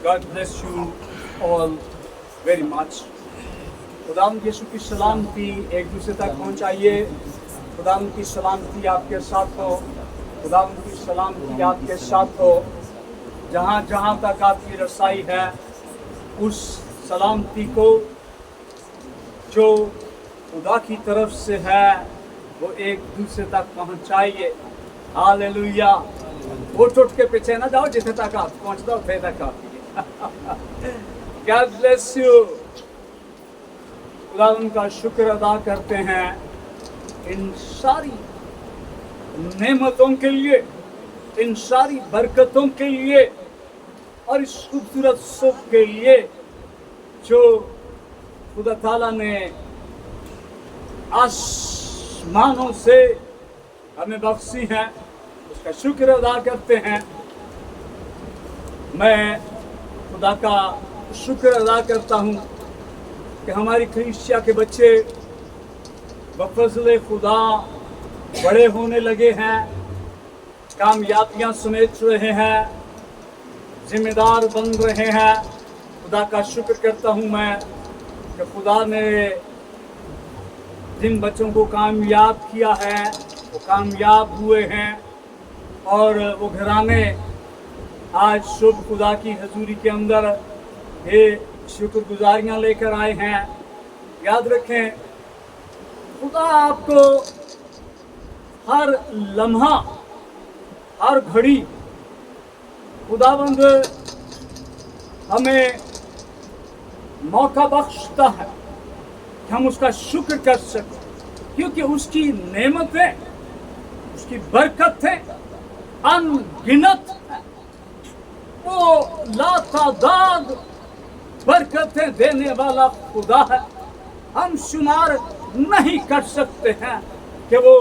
God bless you all very much. खुदावंद यीशु की सलामती एक दूसरे तक पहुंचाइए। खुदावंद की सलामती आपके साथ हो। खुदावंद की सलामती आपके साथ हो। जहाँ जहाँ तक आपकी रसाई है, उस सलामती को जो खुदा की तरफ से है वो एक दूसरे तक पहुंचाइए। हालेलुया। उठ के पीछे ना जाओ, जितने तक आप पहुंचते हो उतने तक काफी है। God bless you। खुदा उनका शुक्र अदा करते हैं इन सारी नेमतों के लिए, इन सारी बरकतों के लिए और इस खूबसूरत सुख के लिए जो खुदा ताला ने आसमानों से हमें बख्शी है। उसका शुक्र अदा करते हैं। मैं खुदा का शुक्र अदा करता हूँ कि हमारी कलीसिया के बच्चे बफज़ल खुदा बड़े होने लगे हैं, कामयाबियाँ समेट रहे हैं, जिम्मेदार बन रहे हैं। खुदा का शुक्र करता हूँ मैं कि खुदा ने जिन बच्चों को कामयाब किया है वो कामयाब हुए हैं और वो घराने आज शुभ खुदा की हजूरी के अंदर ये शुक्रगुजारियाँ लेकर आए हैं। याद रखें, खुदा आपको हर लम्हा, हर घड़ी खुदाबंद हमें मौका बख्शता है कि हम उसका शुक्र कर सकें, क्योंकि उसकी नेमतें, उसकी बरकतें अनगिनत हैं। वो लातादाद बरकतें देने वाला खुदा है। हम शुमार नहीं कर सकते हैं कि वो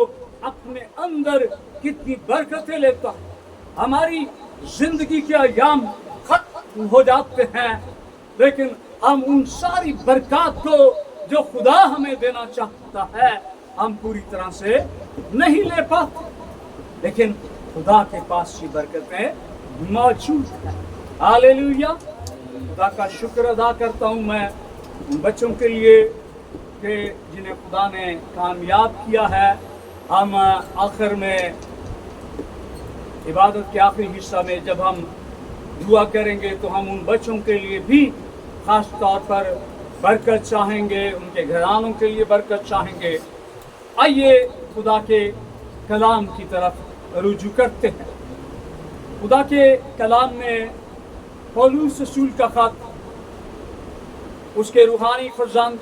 अपने अंदर कितनी बरकतें लेता है। हमारी जिंदगी के अयाम खत्म हो जाते हैं, लेकिन हम उन सारी बरकत को जो खुदा हमें देना चाहता है हम पूरी तरह से नहीं ले पाते, लेकिन खुदा के पास ये बरकतें मौजूद हैं। हालेलुया। खुदा का शुक्र अदा करता हूँ मैं उन बच्चों के लिए कि जिन्हें खुदा ने कामयाब किया है। हम आखिर में इबादत के आखिरी हिस्सा में जब हम दुआ करेंगे तो हम उन बच्चों के लिए भी खास तौर पर बरकत चाहेंगे, उनके घरानों के लिए बरकत चाहेंगे। आइए खुदा के कलाम की तरफ रुजू करते हैं। खुदा के कलाम में पौलुस रसूल का खत उसके रूहानी फर्जंद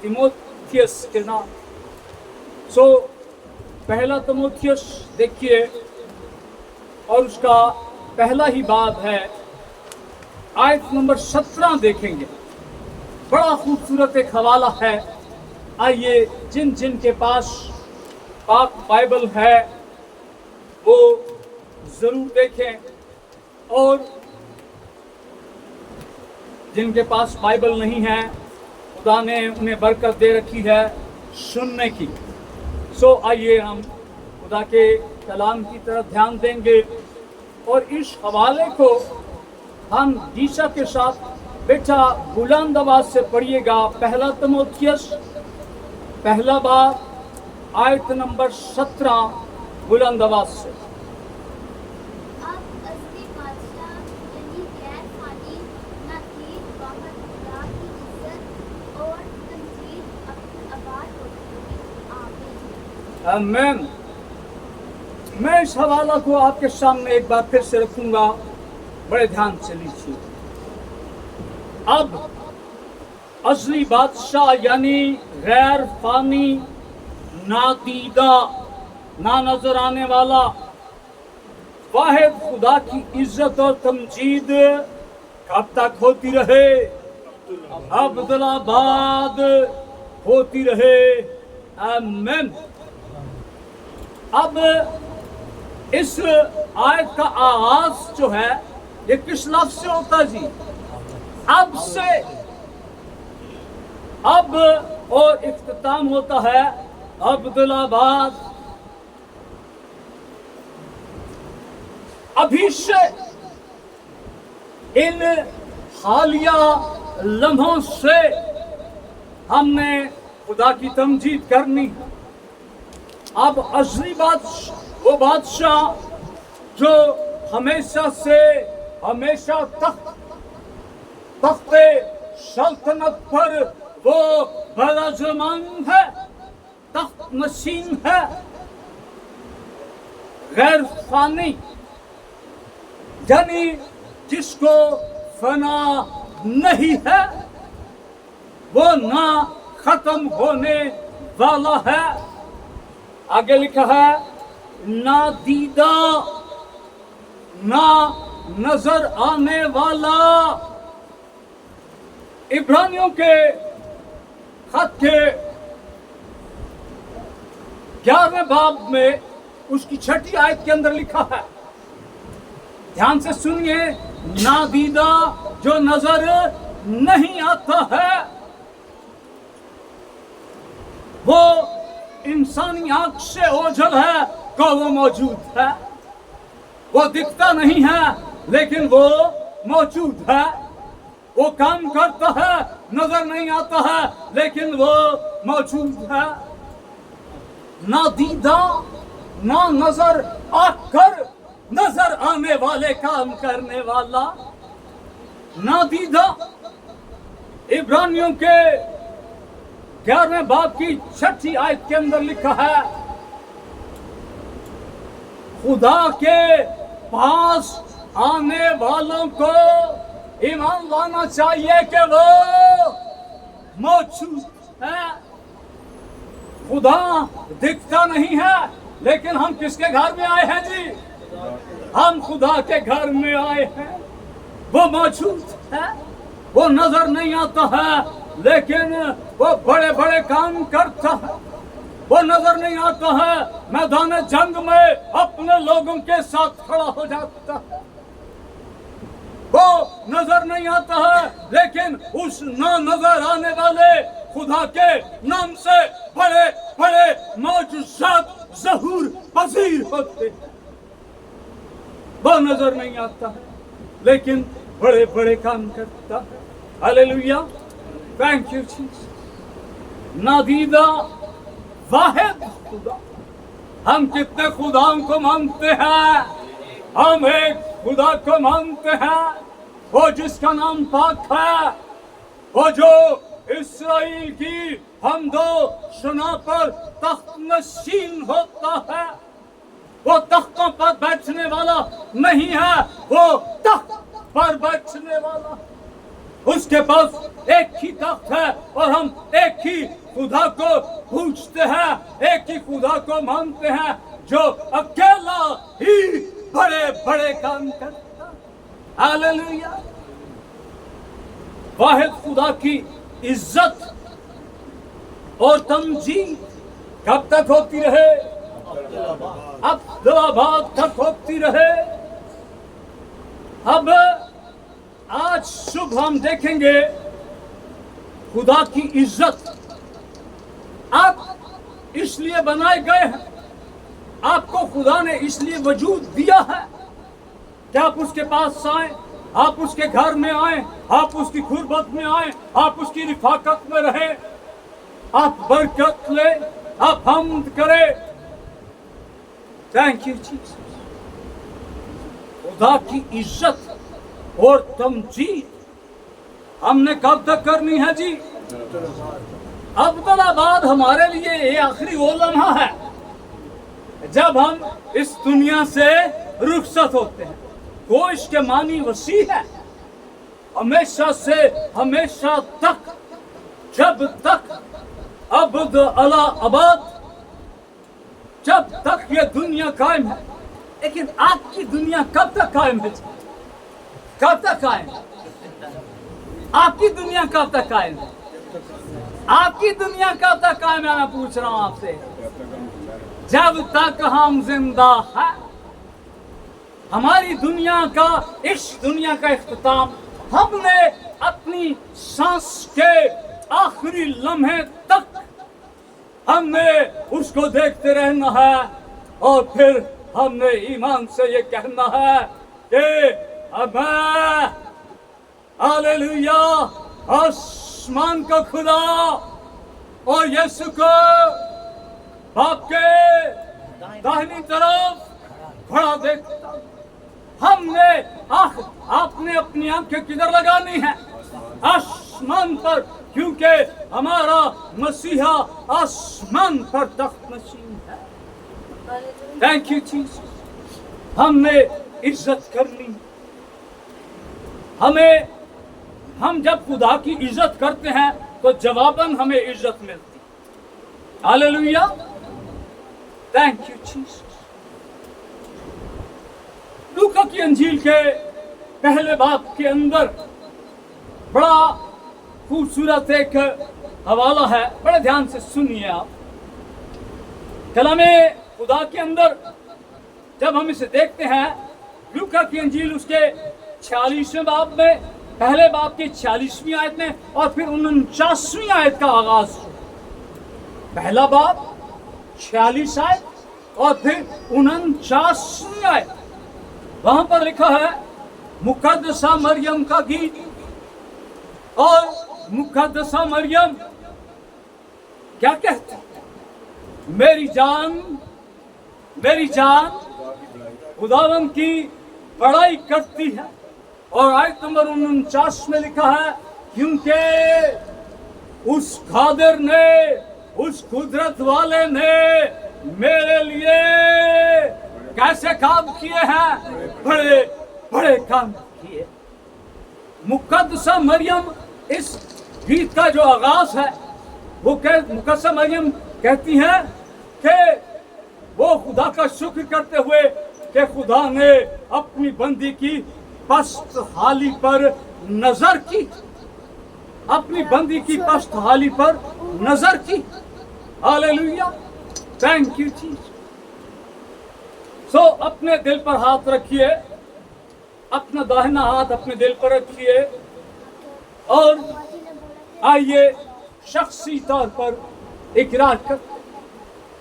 तीमुथियुस के नाम। पहला तीमुथियुस देखिए और उसका पहला ही बाब है, आयत नंबर 17 देखेंगे। बड़ा खूबसूरत एक हवाला है। आइए जिन जिन के पास पाक बाइबल है वो जरूर देखें और जिनके पास बाइबल नहीं है खुदा ने उन्हें बरकत दे रखी है सुनने की। आइए हम खुदा के कलाम की तरफ ध्यान देंगे और इस हवाले को हम दीशा के साथ बेटा बुलंद आवाज से पढ़िएगा। पहला तीमुथियुस पहला बाब आयत नंबर 17 बुलंद आवाज से। आमीन। मैं इस हवाला को आपके सामने एक बार फिर से रखूंगा, बड़े ध्यान से लीजिए। अब असली बादशाह यानी गैर फानी, नादीदा, ना नजर आने वाला वाहिद खुदा की इज्जत और तमजीद कब तक होती रहे? अब्दुलाबाद होती रहे। आमीन। अब इस आयत का आगाज जो है ये किस लफ्ज से होता है जी? अब से। अब और इख्तिताम होता है अब्दुलाबाद। अभी से इन حالیہ لمحوں سے ہم نے خدا کی تمجید کرنی ہے۔ اب ازلی وہ بادشاہ جو ہمیشہ سے ہمیشہ تخت سلطنت پر وہ براجمان ہے، تخت نشین ہے، غیر فانی، یعنی جس کو فنا نہیں ہے، وہ نہ ختم ہونے والا ہے۔ آگے لکھا ہے نہ دیدہ نہ نظر آنے والا۔ عبرانیوں کے خط کے 11ویں باب میں اس کی 6 آیت کے اندر لکھا ہے، دھیان سے سنیے، نادیدہ جو نظر نہیں آتا ہے وہ انسانی آنکھ سے اوجھل ہے کہ وہ موجود ہے، وہ دکھتا نہیں ہے لیکن وہ موجود ہے، وہ کام کرتا ہے نظر نہیں آتا ہے لیکن وہ موجود ہے۔ نادیدہ نہ نظر آ کر نظر آنے والے کام کرنے والا، نادیدہ۔ عبرانیوں کے 11ویں باب کی 6 آیت کے اندر لکھا ہے خدا کے پاس آنے والوں کو ایمان لانا چاہیے کہ وہ موجود ہے۔ خدا دکھتا نہیں ہے لیکن ہم کس کے گھر میں آئے ہیں جی؟ ہم خدا کے گھر میں آئے ہیں۔ وہ موجود ہے، وہ نظر نہیں آتا ہے لیکن وہ بڑے بڑے کام کرتا ہے، وہ نظر نہیں آتا ہے، میدان جنگ میں اپنے لوگوں کے ساتھ کھڑا ہو جاتا ہے، وہ نظر نہیں آتا ہے لیکن اس نہ نظر آنے والے خدا کے نام سے بڑے بڑے معجزات ظہور پذیر ہوتے ہیں۔ وہ نظر نہیں آتا ہے لیکن بڑے بڑے کام کرتا ہے۔ ہاللیلویا، تھینک یو جیسس۔ نادیدہ واحد خدا، ہم کتنے خداؤں کو مانتے ہیں؟ ہم ایک خدا کو مانتے ہیں، وہ جس کا نام پاک ہے، وہ جو اسرائیل کی حمد و ثنا پر تخت نشین ہوتا ہے۔ وہ تختوں پر بیٹھنے والا نہیں ہے، وہ تخت پر بیٹھنے والا۔ اس کے پاس ایک ہی تخت ہے اور ہم ایک ہی خدا کو پوجتے ہیں، ایک ہی خدا کو مانتے ہیں جو اکیلا ہی بڑے بڑے کام کرتا ہے۔ ہاللیلویا۔ واحد خدا کی عزت اور تمجید کب تک ہوتی رہے؟ ابدالآباد تک ہوتی رہے۔ اب آج صبح ہم دیکھیں گے خدا کی عزت آپ اس لیے بنائے گئے ہیں، آپ کو خدا نے اس لیے وجود دیا ہے کہ آپ اس کے پاس آئیں، آپ اس کے گھر میں آئیں، آپ اس کی قربت میں آئیں، آپ اس کی رفاقت میں رہیں، آپ برکت لیں، آپ حمد کریں۔ Thank you Jesus. خدا کی عزت اور تمجید ہم نے کب تک کرنی ہے جی؟ ابدالآباد ہمارے لیے یہ آخری وہ لمحہ ہے جب ہم اس دنیا سے رخصت ہوتے ہیں۔ گوش کے معنی وسیع ہے، ہمیشہ سے ہمیشہ تک، جب تک ابد الآباد، جب تک یہ دنیا قائم ہے۔ لیکن آپ کی دنیا کب تک قائم ہے؟ کب تک قائم ہے؟ آپ کی دنیا کب تک قائم ہے؟ آپ کی دنیا کب تک قائم ہے؟ میں پوچھ رہا ہوں آپ سے۔ جب تک ہم زندہ ہیں۔ ہماری دنیا کا، اس دنیا کا اختتام ہم نے اپنی سانس کے آخری لمحے تک ہم نے اس کو دیکھتے رہنا ہے، اور پھر ہم نے ایمان سے یہ کہنا ہے کہ اب میں हालेलुया। आसमान का खुदा और यीशु को बाप के दाहिनी तरफ खड़ा देखता। हमने आपने अपनी आंखें किधर लगानी है? आसमान पर, क्योंकि हमारा मसीहा आसमान पर तख्त नशीन है। Thank you Jesus. हमने इज्जत करनी। हम जब खुदा की इज्जत करते हैं तो जवाबन हमें इज्जत मिलती। हालेलुया। Thank you Jesus. लूका की अंजील के पहले बाब के अंदर बड़ा खूबसूरत एक हवाला है, बड़े ध्यान से सुनिए आप। कलामे खुदा के अंदर जब हम इसे देखते हैं, लूका की अंजील उसके 46वें बाब में, पहले बाब की 46वीं आयत में और फिर 49वीं आयत का आगाज। पहला बाब 46 आयत और फिर 49वीं आयत। वहां पर लिखा है मुकद्दसा मरियम का गीत। और मुकद्दसा मरियम क्या कहती? मेरी जान खुदावंद की बड़ाई करती है। और आयत नंबर 49 में लिखा है, क्योंकि उस कादिर ने, उस कुदरत वाले ने मेरे लिए कैसे काम किए हैं? बड़े बड़े काम किए। मुकद्दसा मरियम, इस गीत का जो आगाज है वो मुकद्दसा मरियम कहती है कि वो खुदा का शुक्र करते हुए कि खुदा ने अपनी बंदी की पस्त हाली पर नजर की, अपनी बंदी की पस्त हाली पर नजर की। Hallelujah. Thank you Jesus. So अपने दिल पर हाथ रखिए, अपना दाहिना हाथ अपने दिल पर रखिए और आइए शख्सी तौर पर इकरार कर।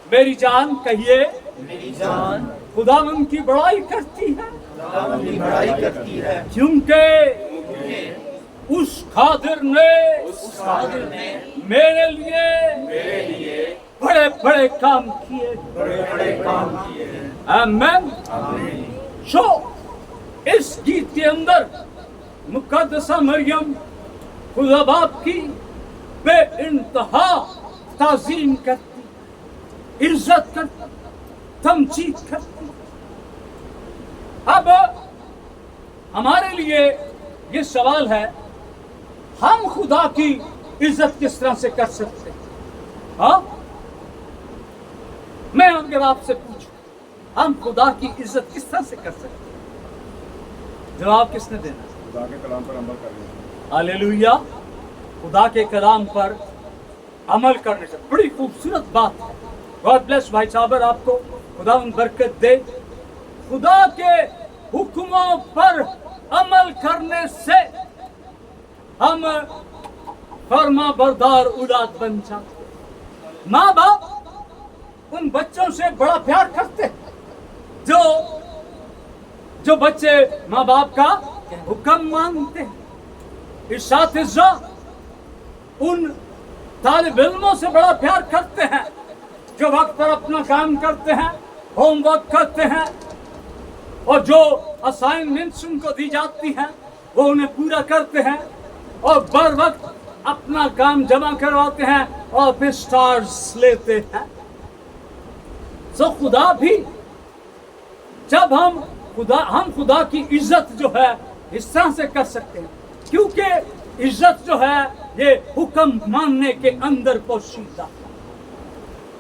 मेरी जान, कहिए, मेरी जान खुदावंद की बड़ाई करती है, खुदावंद की बड़ाई करती है, क्योंकि उस कादिर ने मेरे लिए बड़े बड़े काम किए। आमीन। सो इस गीत के अंदर मुकद्दसा मरियम खुदा बाप की बे इंतहा ताज़ीम करती, इज्जत करती, तमजीद करती। अब हमारे लिए ये सवाल है, हम खुदा की इज्जत किस तरह से कर सकते हैं? हाँ, मैं अगर आपसे पूछूं, हम खुदा की इज्जत किस तरह से कर सकते हैं? जवाब किसने देना? खुदा के कलाम पर अमल करने। हालेलुया। खुदा के कलाम पर अमल करने से बड़ी खूबसूरत बात है। गॉड ब्लेस भाई साहब, आपको खुदा बरकत दे। खुदा के हुक्मों पर अमल करने से हम फर्मा बरदार औलाद बन जाते। माँ बाप उन बच्चों से बड़ा प्यार करते जो बच्चे माँ बाप का हुक्म मानते हैं। इस्सातिज़ा उन तालिब इल्मों से बड़ा प्यार करते हैं जो वक्त पर अपना काम करते हैं, होमवर्क करते हैं और जो असाइनमेंट्स उनको दी जाती हैं वो उन्हें पूरा करते हैं और बर वक्त अपना काम जमा करवाते हैं और फिर स्टार्स लेते हैं। सो खुदा भी, जब हम खुदा की इज्जत जो है इस तरह से कर सकते हैं, क्योंकि इज्जत जो है ये हुक्म मानने के अंदर पोशीदा।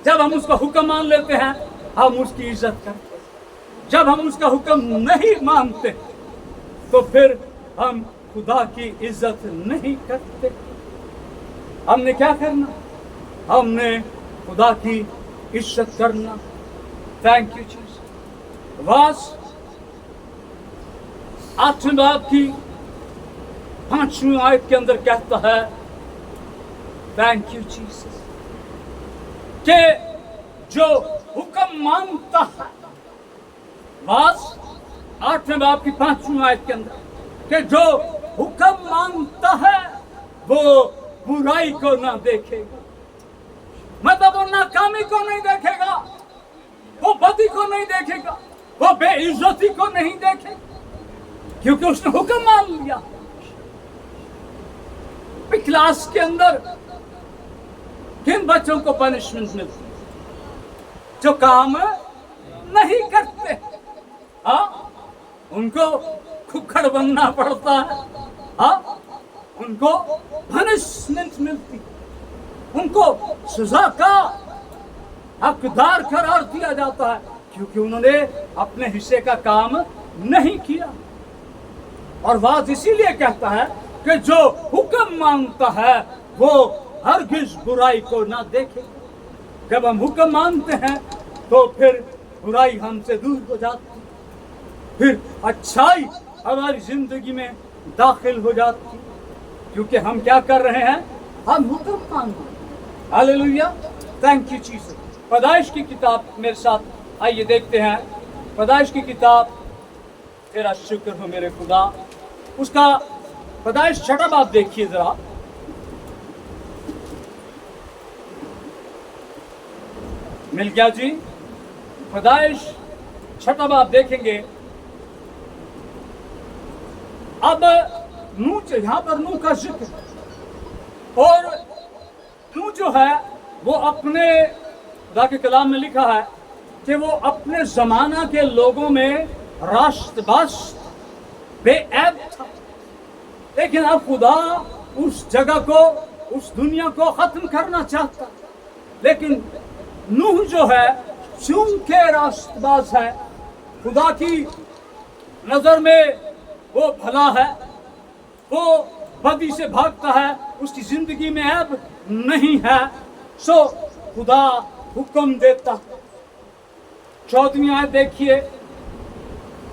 जब हम उसका हुक्म मान लेते हैं हम उसकी इज्जत करते हैं। जब हम उसका हुक्म नहीं मानते तो फिर हम खुदा की इज्जत नहीं करते। हमने क्या करना? हमने खुदा की इज्जत करना। Thank you Jesus. वास 8वें बाब की 5वीं आयत के अंदर कहता है, थैंक यू जीसस, कि जो हुक्म मानता है, वास 8वें बाब की 5वीं आयत के अंदर, कि जो हुक्म मानता है वो बुराई को ना देखेगा, मतलब वो नाकामी को नहीं देखेगा, वो बदी को नहीं देखेगा, वो बेइज्जती को नहीं देखेगा, क्योंकि उसने हुक्म मान लिया। क्लास के अंदर किन बच्चों को पनिशमेंट मिलती? जो काम नहीं करते, हाँ, उनको खुखड़ बनना पड़ता है, हाँ, उनको पनिशमेंट मिलती, उनको सजा का हकदार करार दिया जाता है, क्योंकि उन्होंने अपने हिस्से का काम नहीं किया। और बात इसीलिए कहता है कि जो हुक्म मानता है वो हरगिज बुराई को ना देखे। जब हम हुक्म मानते हैं तो फिर बुराई हमसे दूर हो जाती है, फिर अच्छाई हमारी जिंदगी में दाखिल हो जाती है, क्योंकि हम क्या कर रहे हैं? हम हुक्म मान रहे हैं। Hallelujah, thank you Jesus. पैदाइश की किताब मेरे साथ आइए देखते हैं। पैदाइश की किताब, तेरा शुक्र हो मेरे खुदा, उसका पैदाइश 6 बाब देखिए जरा। मिल गया जी? पैदाइश 6 बाब देखेंगे। अब नूह, यहां पर नूह का जिक्र, और नूह जो है वो अपने खुदा के कलाम में लिखा है कि वो अपने जमाना के लोगों में रास्तबाज बेऐब था, लेकिन अब खुदा उस जगह को, उस दुनिया को खत्म करना चाहता। लेकिन नूह जो है चूंकि रास्तबाज है, खुदा की नजर में वो भला है, वो बदी से भागता है, उसकी जिंदगी में ऐब नहीं है, सो खुदा हुक्म देता। 14वीं आयत देखिए,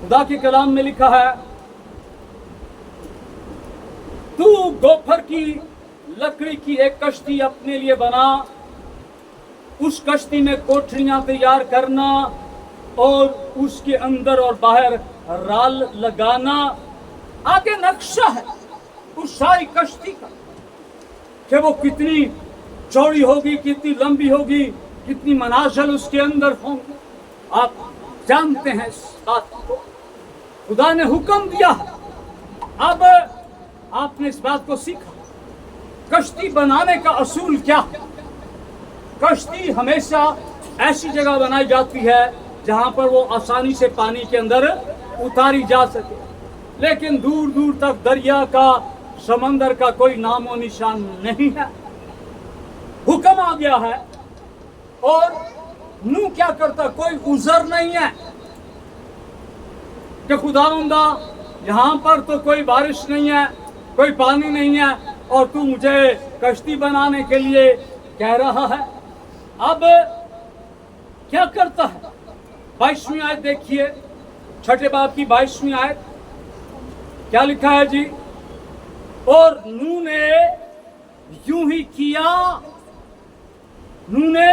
खुदा के कलाम में लिखा है, तू गोफर की लकड़ी की एक कश्ती अपने लिए बना, उस कश्ती में कोठरियां तैयार करना और उसके अंदर और बाहर राल लगाना। आगे नक्शा है उस सारी कश्ती का कि वो कितनी चौड़ी होगी, कितनी लंबी होगी, कितनी मनाजिल उसके अंदर होंगी। आप जानते हैं इस बात को, खुदा ने हुक्म दिया है। अब आपने इस बात को सीखा। कश्ती बनाने का असूल क्या है? कश्ती हमेशा ऐसी जगह बनाई जाती है जहां पर वो आसानी से पानी के अंदर उतारी जा सके, लेकिन दूर दूर तक दरिया का, समंदर का कोई नामो निशान नहीं है। हुक्म आ गया है और नूह क्या करता? कोई उज़र नहीं है कि खुदावंदा यहाँ पर तो कोई बारिश नहीं है, कोई पानी नहीं है और तू मुझे कश्ती बनाने के लिए कह रहा है। अब क्या करता है? 22वीं आयत देखिए, 6 बाब की 22वीं आयत, क्या लिखा है जी? और नूह ने यूं ही किया, नूह ने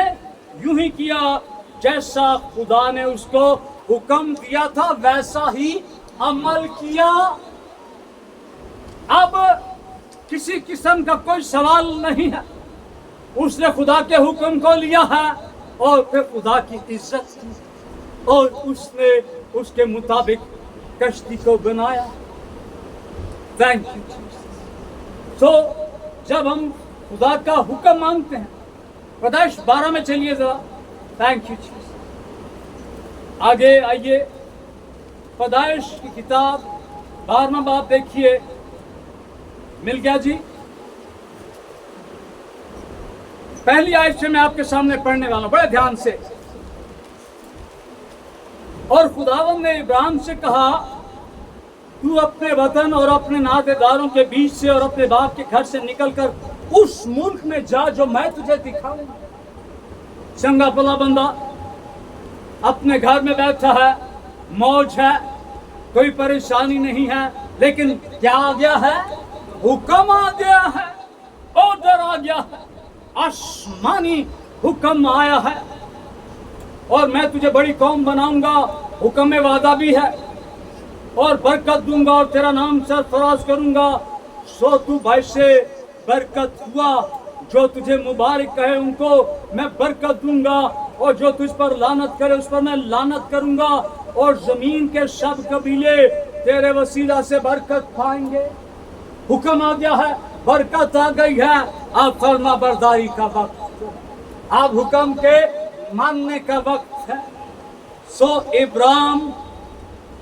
यूं ही किया जैसा खुदा ने उसको हुक्म दिया था, वैसा ही अमल किया। अब किसी किस्म का कोई सवाल नहीं है, उसने खुदा के हुक्म को लिया है और फिर खुदा की इज्जत की और उसने उसके मुताबिक कश्ती को बनाया। Thank you. तो जब हम खुदा का हुक्म मांगते हैं, पैदाइश 12 में चलिए जरा। Thank you. आगे आइए, पैदाइश की किताब 12वां बाब देखिए। मिल गया जी? पहली आयत से मैं आपके सामने पढ़ने वाला हूं, बड़े ध्यान से। और खुदावंद ने इब्राहिम से कहा, तू अपने वतन और अपने नातेदारों के बीच से और अपने बाप के घर से निकलकर उस मुल्क में जा जो मैं तुझे दिखाऊंगा। चंगा भला बंदा अपने घर में बैठा है, मौज है, कोई परेशानी नहीं है, लेकिन क्या आ गया है? हुक्म आ गया है, ऑर्डर आ गया है, आसमानी हुक्म आया है और मैं तुझे बड़ी कौम बनाऊंगा। हुक्म में वादा भी है, और बरकत दूंगा और तेरा नाम सरफराज करूंगा। सो तू भाई से बरकत हुआ, जो तुझे मुबारक कहे उनको मैं बरकत दूंगा, और जो तुझ पर लानत करे उस पर मैं लानत करूंगा, और जमीन के सब कबीले तेरे वसीला से बरकत पाएंगे। हुक्म आ गया है, बरकत आ गई है, अब फरमा बरदारी का वक्त, अब हुक्म के मानने का वक्त है। सो इब्राहिम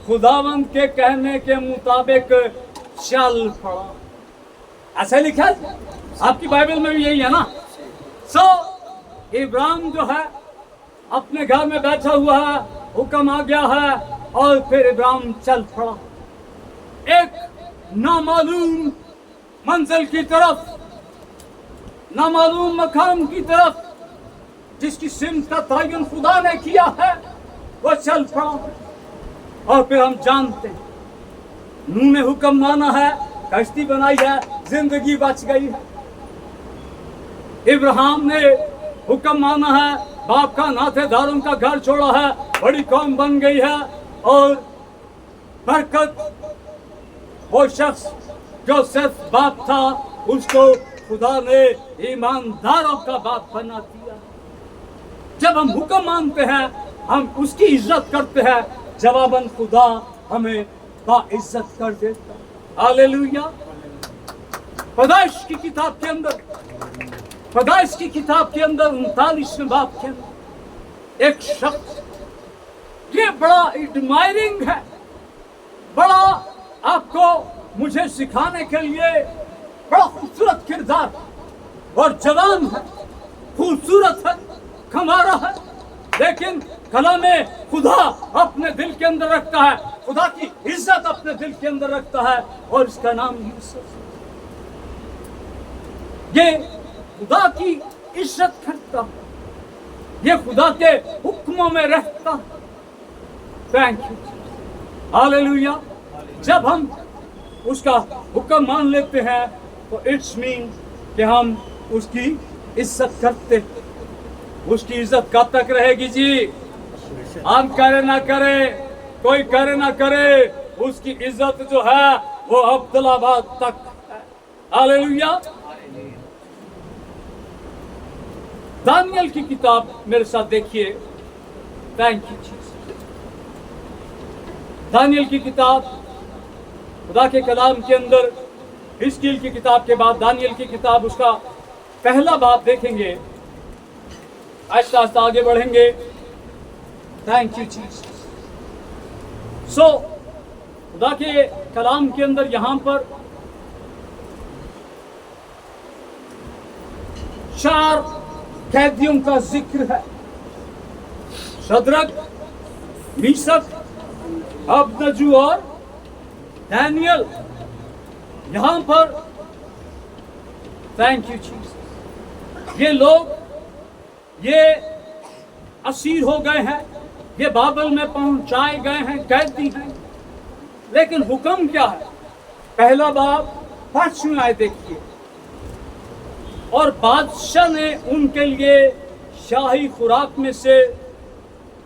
खुदावंद के कहने के मुताबिक चल पड़ा। ऐसा लिखा है आपकी बाइबल में भी यही है ना। सो इब्राहिम जो है अपने घर में बैठा हुआ है, हुक्म आ गया है, और फिर इब्राहिम चल पड़ा एक नामालूम मंजिल की तरफ, नामालूम मकाम की तरफ, जिसकी सिमत का तयन खुदा ने किया है, वो चल पड़ा। और फिर हम जानते हैं नूह ने हुक्म माना है, कश्ती बनाई है, जिंदगी बच गई है। इब्राहिम ने हुक्म माना है, बाप का नातेदारों का घर छोड़ा है, बड़ी कौम बन गई है। और बरकत, वो शख्स जो सिर्फ बाप था, उसको खुदा ने ईमानदारों का बाप बना दिया। जब हम हुक्म मानते हैं, हम उसकी इज्जत करते हैं, जवाबन खुदा हमें बाइज्जत कर देता है। हालेलुया। पैदाइश की किताब के अंदर, पैदाइश की किताब के अंदर 39वें बाब के अंदर एक शख्स, ये बड़ा एडमायरिंग है, बड़ा आपको मुझे सिखाने के लिए बड़ा खूबसूरत किरदार, और जवान है, खूबसूरत है, खमारा है, लेकिन कलामे खुदा अपने दिल के अंदर रखता है, खुदा की इज्जत अपने दिल के अंदर रखता है, और इसका नाम यूसुफ। ये खुदा की इज्जत करता है, ये खुदा के हुक्मों में रहता है। Thank you, hallelujah. जब हम उसका हुक्म मान लेते हैं तो इट्स मीन कि हम उसकी इज्जत करते हैं। उसकी इज्जत कब तक रहेगी जी? हम करे ना करे, कोई करे ना करे, उसकी इज्जत जो है वो अब्दुल्लाबाद तक है। हालेलुया। दानियल की किताब मेरे साथ देखिए। Thank you Jesus. दानियल की किताब, खुदा के कलाम के अंदर हिजकिय्याह की किताब के बाद दानियल की किताब, उसका पहला बाब देखेंगे, आहिस्ता आहिस्ता आगे बढ़ेंगे। Thank you Jesus. सो खुदा के कलाम के अंदर यहां पर 4 कैदियों का जिक्र है। शद्रक, मीशक, अबदनजू और दानियल। यहां पर थैंक यू जीसस, ये लोग ये असीर हो गए हैं, ये बाबल में पहुंचाए गए हैं, कैदी हैं। लेकिन हुक्म क्या है? पहला बाब 5वीं आयत देखिए। और बादशाह ने उनके लिए शाही खुराक में से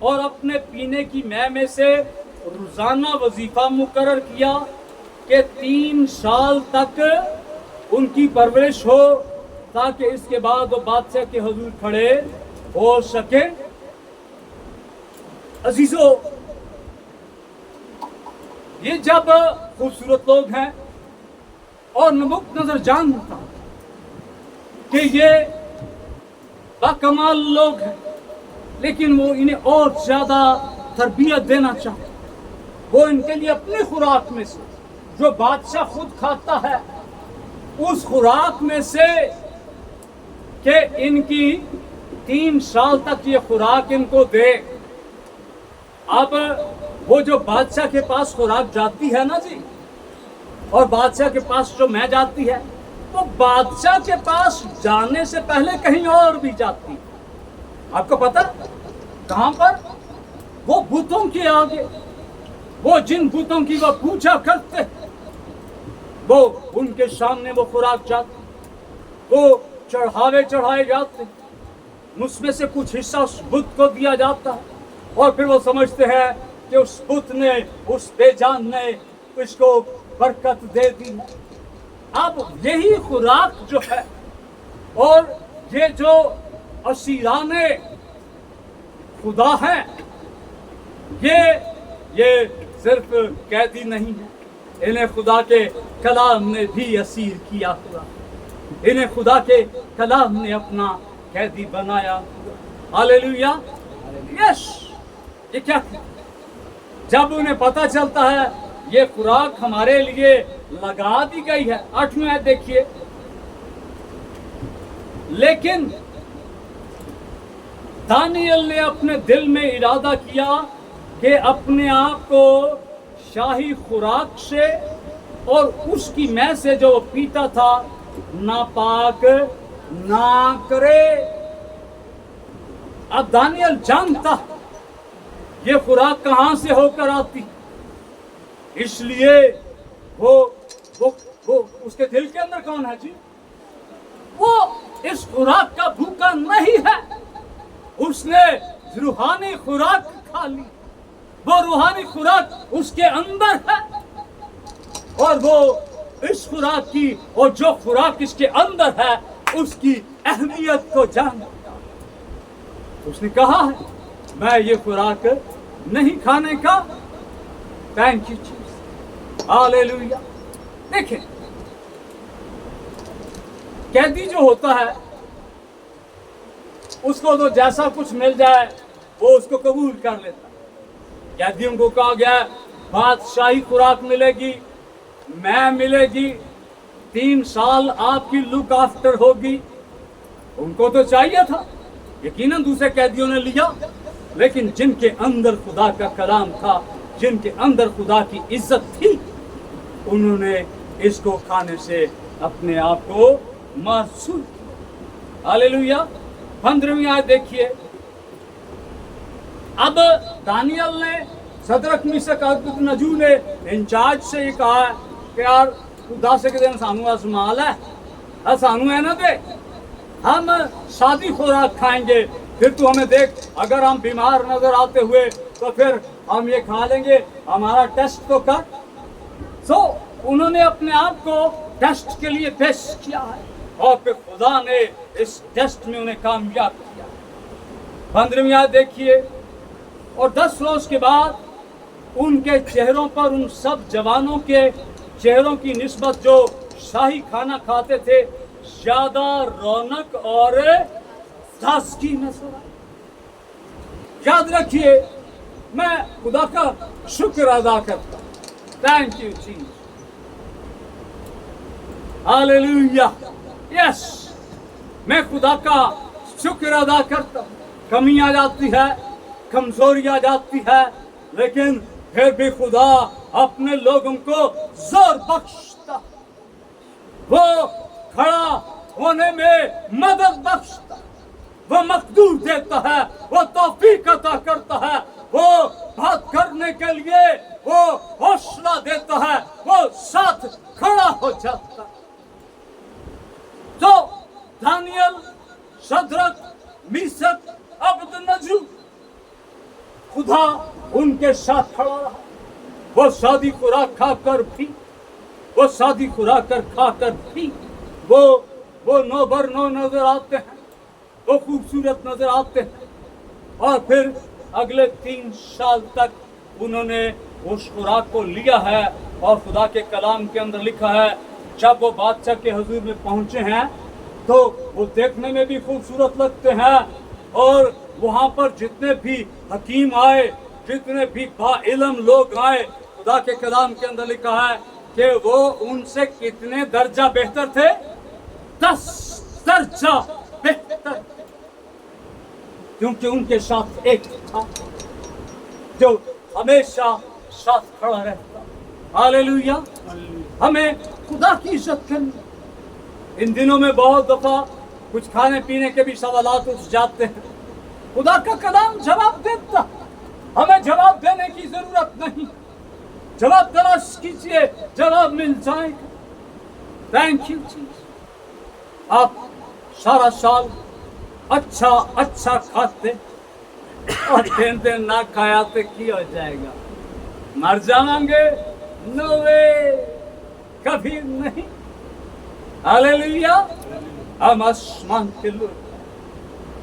और अपने पीने की मै में से रोजाना वजीफा मुकर्रर किया कि 3 साल तक उनकी परवरिश हो, ताकि इसके बाद वो बादशाह के हुजूर खड़े हो सके। अजीजों, ये जब खूबसूरत लोग हैं, और नबूकदनेस्सर जानता कि ये बाकमाल लोग हैं, लेकिन वो इन्हें और ज्यादा तरबियत देना चाहते। वो इनके लिए अपनी खुराक में से, जो बादशाह खुद खाता है, उस खुराक में से कि इनकी 3 साल तक ये खुराक इनको दे। अब वो जो बादशाह के पास खुराक जाती है ना जी, और बादशाह के पास जो मैं जाती है, तो बादशाह के पास जाने से पहले कहीं और भी जाती। आपको पता कहां पर? वो बुतों के आगे, वो जिन बुतों की वो पूजा करते, वो उनके सामने वो खुराक जाती, वो चढ़ावे चढ़ाए जाते, उसमें से कुछ हिस्सा उस बुत को दिया जाता है, और फिर वो समझते हैं कि उस बुत ने, उस बेजान ने उसको बरकत दे दी। अब यही खुराक जो है और ये जो असीराने खुदा है, ये सिर्फ कैदी नहीं है, इन्हें खुदा के कलाम ने भी असीर किया हुआ, इन्हें खुदा के कलाम ने अपना कैदी बनाया हुआ। Hallelujah, yes. ये क्या था? जब उन्हें पता चलता है ये खुराक हमारे लिए लगा दी गई है, 8वीं आयत देखिए, लेकिन दानियल ने अपने दिल में इरादा किया कि अपने आप को शाही खुराक से और उसकी मैं से जो पीता था नापाक ना करे। अब दानियल जानता ये खुराक कहां से होकर आती, इसलिए वो उसके दिल के अंदर कौन है जी? वो इस खुराक का भूखा नहीं है, उसने रूहानी खुराक खा ली, वो रूहानी खुराक उसके अंदर है और वो इस खुराक की और जो खुराक इसके अंदर है उसकी अहमियत को जानता। उसने कहा है मैं ये खुराक नहीं खाने का। Thank you Jesus, hallelujah. देखें, कैदी जो होता है उसको तो जैसा कुछ मिल जाए वो उसको कबूल कर लेता है। कैदियों को कहा गया बादशाही खुराक मिलेगी, मैं मिलेगी, 3 साल आपकी लुक आफ्टर होगी। उनको तो चाहिए था, यकीनन दूसरे कैदियों ने लिया, लेकिन जिनके अंदर खुदा का कलाम था, जिनके अंदर खुदा की इज्जत थी, उन्होंने इसको खाने से अपने आप को महसूस किया। हालेलुया। 15वीं आयत देखिए। अब दानियल ने सदरक मिशक अबेदनगो ने इंचार्ज से ये कहा कि यार तू 10 दिन सानू असमाल है, सानू है ना दे, हम शादी खुराक खाएंगे, फिर तू हमें देख, अगर हम बीमार नजर आते हुए तो फिर हम ये खा लेंगे, हमारा टेस्ट तो कर। सो उन्होंने अपने आप को टेस्ट के लिए पेश किया है और फिर खुदा ने इस टेस्ट में उन्हें कामयाब किया। 15वीं आयत देखिए। और 10 रोज के बाद उनके चेहरों पर, उन सब जवानों के चेहरों की निस्बत जो शाही खाना खाते थे, ज्यादा रौनक और ताजगी नजर आई। याद रखिए, मैं खुदा का शुक्र अदा करता हूं। Thank you Jesus, hallelujah, yes. मैं खुदा का शुक्र अदा करता हूं। कमी आ जाती है, कमजोरी आ जाती है, लेकिन फिर भी खुदा अपने लोगों को जोर बख्शता, वो खड़ा होने में मदद बख्शता, वो मकदूर देता है, वो तौफीक अता करता है, वो बात करने के लिए वो हौसला देता है, वो साथ खड़ा हो जाता है। तो दानियल, सदरक, मिशक, अबेदनगो, खुदा उनके साथ खड़ा रहा। वो शादी खुराक खाकर भी, वो शादी खुराक खाकर भी वो नौबर नौ नजर आते हैं, वो खूबसूरत नजर आते हैं। और फिर अगले 3 साल तक उन्होंने उस खुराक को लिया है। और खुदा के कलाम के अंदर लिखा है, जब वो बादशाह के हुजूर में पहुंचे हैं तो वो देखने में भी खूबसूरत लगते हैं, और वहां पर जितने भी हकीम आए, जितने भी बाइल्म लोग आए, खुदा के कलाम के अंदर लिखा है कि वो उनसे कितने दर्जा बेहतर थे, 10 दर्जा बेहतर, क्योंकि उनके साथ एक था जो हमेशा साथ खड़ा रहता। हालेलुया। हमें खुदा की इज्जत करनी। इन दिनों में बहुत दफा कुछ खाने पीने के भी सवालात उठ जाते हैं, खुदा का कलाम जवाब देता, हमें जवाब देने की जरूरत नहीं। जवाब तलाश कीजिए, जवाब मिल जाएगा। Thank you Jesus. आप सारा साल अच्छा अच्छा खाते, और दिन दिन ना खाया तो की हो जाएगा, मर जाएंगे? नो वे, कभी नहीं। हालेलुया। हम आसमान के लोग,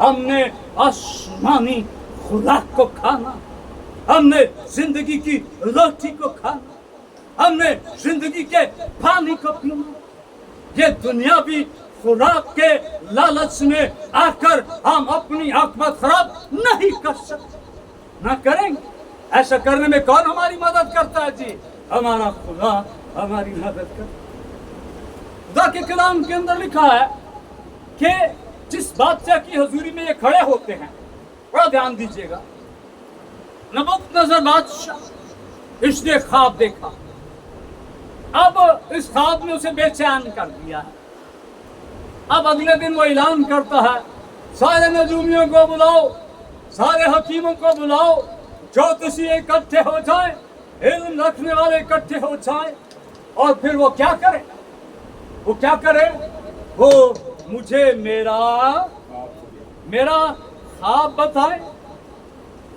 हमने आसमानी खुराक को खाना, हमने जिंदगी की रोटी को खाना, हमने जिंदगी के पानी को पीना। ये दुनियावी खुराक के लालच में आकर हम अपनी आत्मत खराब नहीं कर सकते, ना करेंगे। ऐसा करने में कौन हमारी मदद करता है जी? हमारा खुदा हमारी मदद करता है। खुदा के कलाम के अंदर लिखा है कि जिस बादशाह की हजूरी में ये खड़े होते हैं, बड़ा ध्यान दीजिएगा, नबूकदनेस्सर बादशाह इसने ख्वाब देखा। अब इस ख्वाब ने उसे बेचैन कर दिया है। अब अगले दिन वो ऐलान करता है, सारे नजूमियों को बुलाओ, सारे हकीमों को बुलाओ, ज्योतिषी इकट्ठे हो जाए, इल्म रखने वाले इकट्ठे हो जाए। और फिर वो क्या करे? वो क्या करे? वो मुझे मेरा ख्वाब बताए,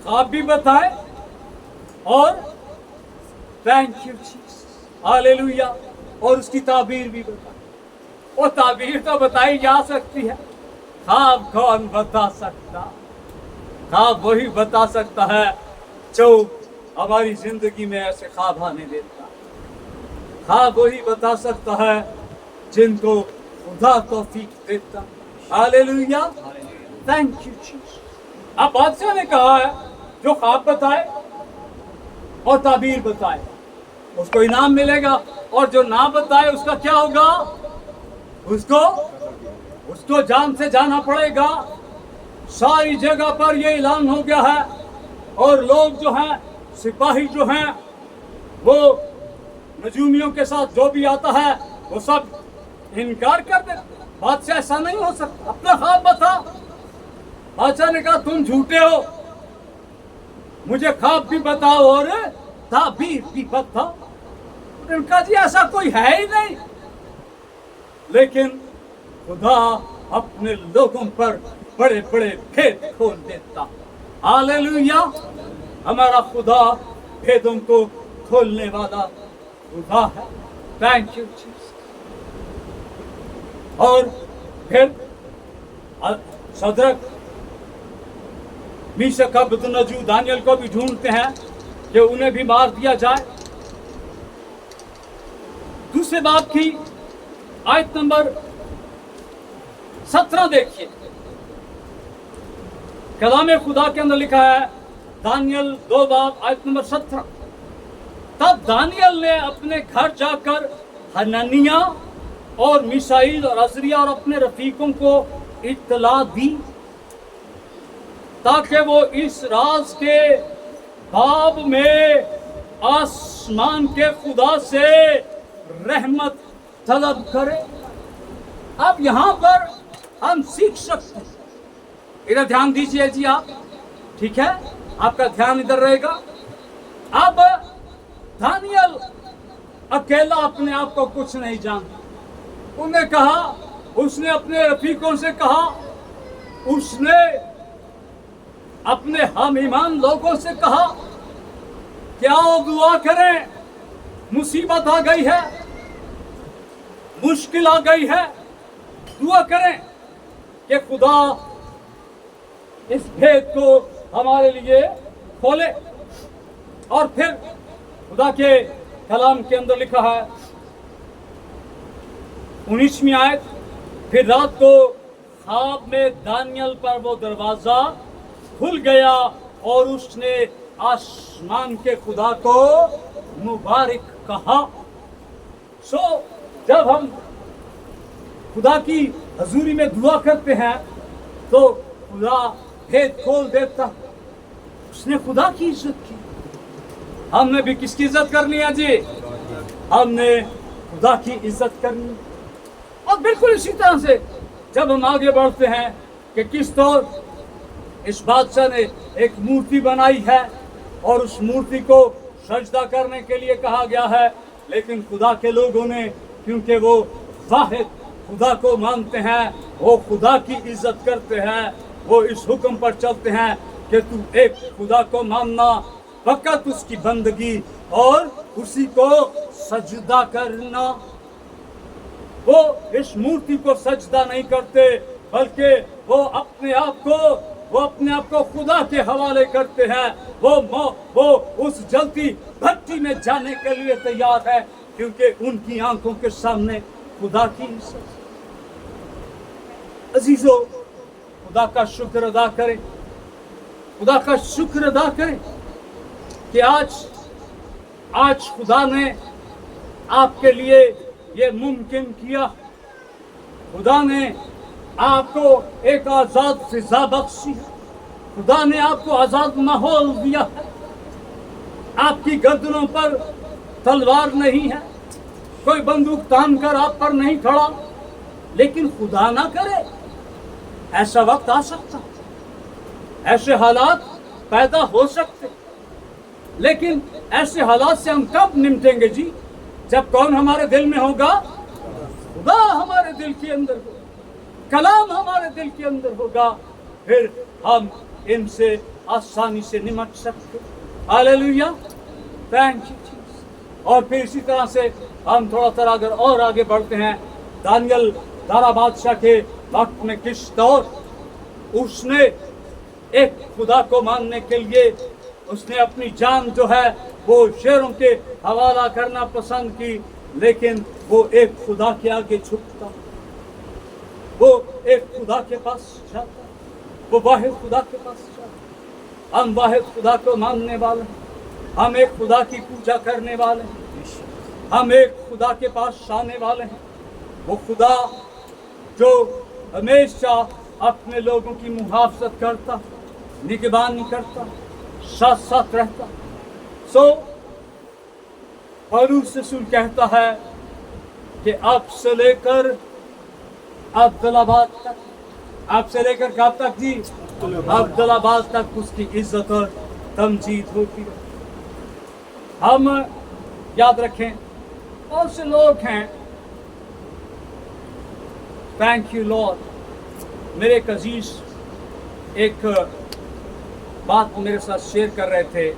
ख्वाब भी बताए, और थैंक यू जीसस, हालेलुया, और उसकी ताबीर भी बताए। वो ताबीर तो बताई जा सकती है, ख्वाब कौन बता सकता? ख्वाब वही बता सकता है जो हमारी जिंदगी में ऐसे ख्वाब आने देता। ख्वाब वही बता सकता है जिनको खुदा तौफीक देता। Hallelujah, thank you Jesus. अब बादशाह ने कहा है जो ख्वाब बताए और ताबीर बताए उसको इनाम मिलेगा, और जो ना बताए उसका क्या होगा? उसको जान से जाना पड़ेगा। सारी जगह पर ये ऐलान हो गया है, और लोग जो हैं, सिपाही जो हैं, वो नजूमियों के साथ जो भी आता है वो सब इनकार कर देते। बादशाह ऐसा नहीं हो सकता, अपना ख्वाब बता। बादशाह ने कहा तुम झूठे हो, मुझे ख्वाब भी बताओ और ताबीर भी बताओ। उन्होंने कहा जी ऐसा कोई है ही नहीं। लेकिन खुदा अपने लोगों पर बड़े बड़े भेद खोल देता। हालेलुया, हमारा खुदा भेदों को खोलने वाला खुदा है। Thank you Jesus. और फिर सदरक, मीशक, अबेदनगो, दानियल को भी ढूंढते हैं कि उन्हें भी मार दिया जाए। दूसरे बाब की आयत नंबर 17 देखिए, कलाम खुदा के अंदर लिखा है, दानियल 2 बाब आयत नंबर 17। तब दानियल ने अपने घर जाकर हननिया और मिसाइल और अजरिया और अपने रफीकों को इत्तला दी, ताकि वो इस राज के बाब में आसमान के खुदा से रहमत तलब करे। अब यहाँ पर हम सीख सकते हैं, इधर ध्यान दीजिए जी आप, ठीक है, आपका ध्यान इधर रहेगा। अब दानियल अकेला अपने आप को कुछ नहीं जानता। उन्हें कहा, उसने अपने रफीकों से कहा, उसने अपने हम ईमान लोगों से कहा कि आओ दुआ करें, मुसीबत आ गई है, मुश्किल आ गई है, दुआ करें कि खुदा इस भेद को हमारे लिए खोले। और फिर खुदा के कलाम के अंदर लिखा है 19वीं आयत, फिर रात को ख्वाब में दानियल पर वो दरवाजा खुल गया और उसने आसमान के खुदा को मुबारक कहा। जब हम खुदा की हजूरी में दुआ करते हैं तो खुदा भेद खोल देता। उसने खुदा की इज्जत की, हमने भी किसकी इज्जत करनी है जी? हमने खुदा की इज्जत करनी। और बिल्कुल इसी तरह से जब हम आगे बढ़ते हैं कि किस तौर इस बादशाह ने एक मूर्ति बनाई है और उस मूर्ति को सजदा करने के लिए कहा गया है, लेकिन खुदा के लोगों ने, क्योंकि वो वाहिद खुदा को मानते हैं, वो खुदा की इज्जत करते हैं, वो इस हुक्म पर चलते हैं कि तू एक खुदा को मानना, फकत उसकी बंदगी और उसी को सजदा करना। वो इस मूर्ति को सजदा नहीं करते, बल्कि वो अपने आप को खुदा के हवाले करते हैं। वो उस जलती भट्टी में जाने के लिए तैयार है, क्योंकि उनकी आंखों के सामने खुदा की इज्जत। अजीजों, खुदा का शुक्र अदा करें, खुदा का शुक्र अदा करें कि आज खुदा ने आपके लिए ये मुमकिन किया। खुदा ने आपको एक आजाद फिजा बख्शी, खुदा ने आपको आजाद माहौल दिया। आपकी गर्दनों पर तलवार नहीं है, कोई बंदूक तान कर आप पर नहीं खड़ा, लेकिन खुदा ना करे ऐसा वक्त आ सकता, ऐसे हालात पैदा हो सकते। लेकिन ऐसे हालात से हम कब निपटेंगे जी? जब कौन हमारे दिल में होगा? खुदा हमारे दिल के अंदर होगा, कलाम हमारे दिल के अंदर होगा, फिर हम इनसे आसानी से निपट सकते। Hallelujah, thank you Jesus. और फिर इसी तरह से हम थोड़ा सा अगर और आगे बढ़ते हैं, दानियल दारा बादशाह के वक्त में किस दौर उसने एक खुदा को मानने के लिए उसने अपनी जान जो है वो शेरों के हवाला करना पसंद की, लेकिन वो एक खुदा के आगे झुकता, वो एक खुदा के पास जाता, वो वाहिद खुदा के पास जाता। हम वाहिद खुदा को मानने वाले हैं, हम एक खुदा की पूजा करने वाले हैं, हम एक खुदा के पास आने वाले हैं। वो खुदा जो हमेशा अपने लोगों की मुहाफजत करता, निगरानी करता, साथ साथ रहता। सो पौलुस रसूल कहता है कि अब से लेकर अब्दुल्लाबाद तक, अब से लेकर कब तक जी? अब्दुल्लाबाद तक उसकी इज्जत और तमजीद होती है। हम याद रखें, बहुत से लोग हैं, थैंक यू लॉर्ड, मेरे एक अजीज एक बात मेरे साथ शेयर कर रहे थे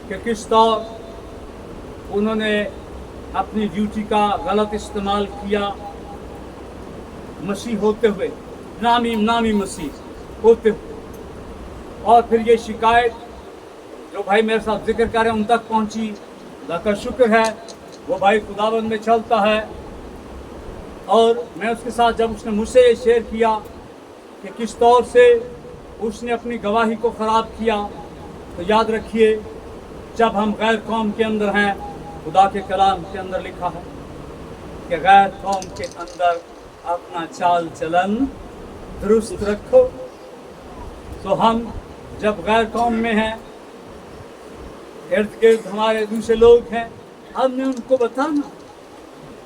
कि किस तरह उन्होंने अपनी ड्यूटी का गलत इस्तेमाल किया, मसीह होते हुए, नामी मसीह होते हुए, और फिर ये शिकायत जो भाई मेरे साथ जिक्र कर रहे हैं उन तक पहुंची। अल्लाह का शुक्र है वो भाई खुदाबंद में चलता है। और मैं उसके साथ जब उसने मुझसे ये शेयर किया कि किस तौर से उसने अपनी गवाही को ख़राब किया, तो याद रखिए, जब हम गैर कौम के अंदर हैं, खुदा के कलाम के अंदर लिखा है कि गैर कौम के अंदर अपना चाल चलन दुरुस्त रखो। तो हम जब गैर कौम में हैं, इर्द गिर्द हमारे दूसरे लोग हैं, हमने उनको बताना,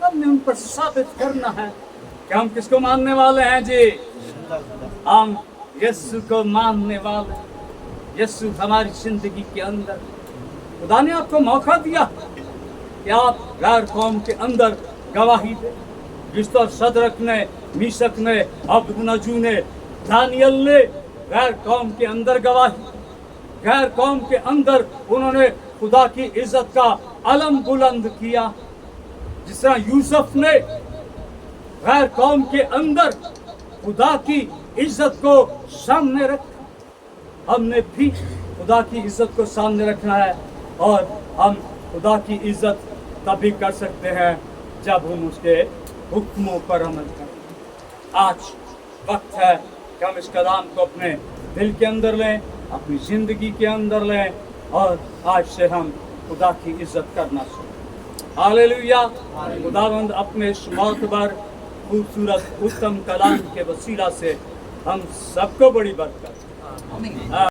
हमने उन पर साबित करना है कि हम किसको मानने वाले हैं जी? हम यीशु को मानने वाले। यीशु हमारी जिंदगी के अंदर, खुदा ने आपको मौका दिया कि आप गैर कौम के अंदर गवाही दें। जिस तरह सदरक ने, मीशक ने, अबदनजू ने, दानियल ने गैर कौम के अंदर गवाही, गैर कौम के अंदर उन्होंने खुदा की इज्जत का अलम बुलंद किया। जिस तरह यूसुफ ने गैर कौम के अंदर खुदा की इज्जत को सामने रखा, हमने भी खुदा की इज्जत को सामने रखना है। और हम खुदा की इज्जत तभी कर सकते हैं जब हम उसके हुक्मों पर अमल करें। आज वक्त है कि हम इस कलाम को अपने दिल के अंदर लें, अपनी ज़िंदगी के अंदर लें, और आज से हम खुदा की इज्जत करना सीखें। हालेलुया। खुदावंद अपने इस मोतबर खूबसूरत उत्तम कलाम के वसीला से हम सबको बड़ी बरकत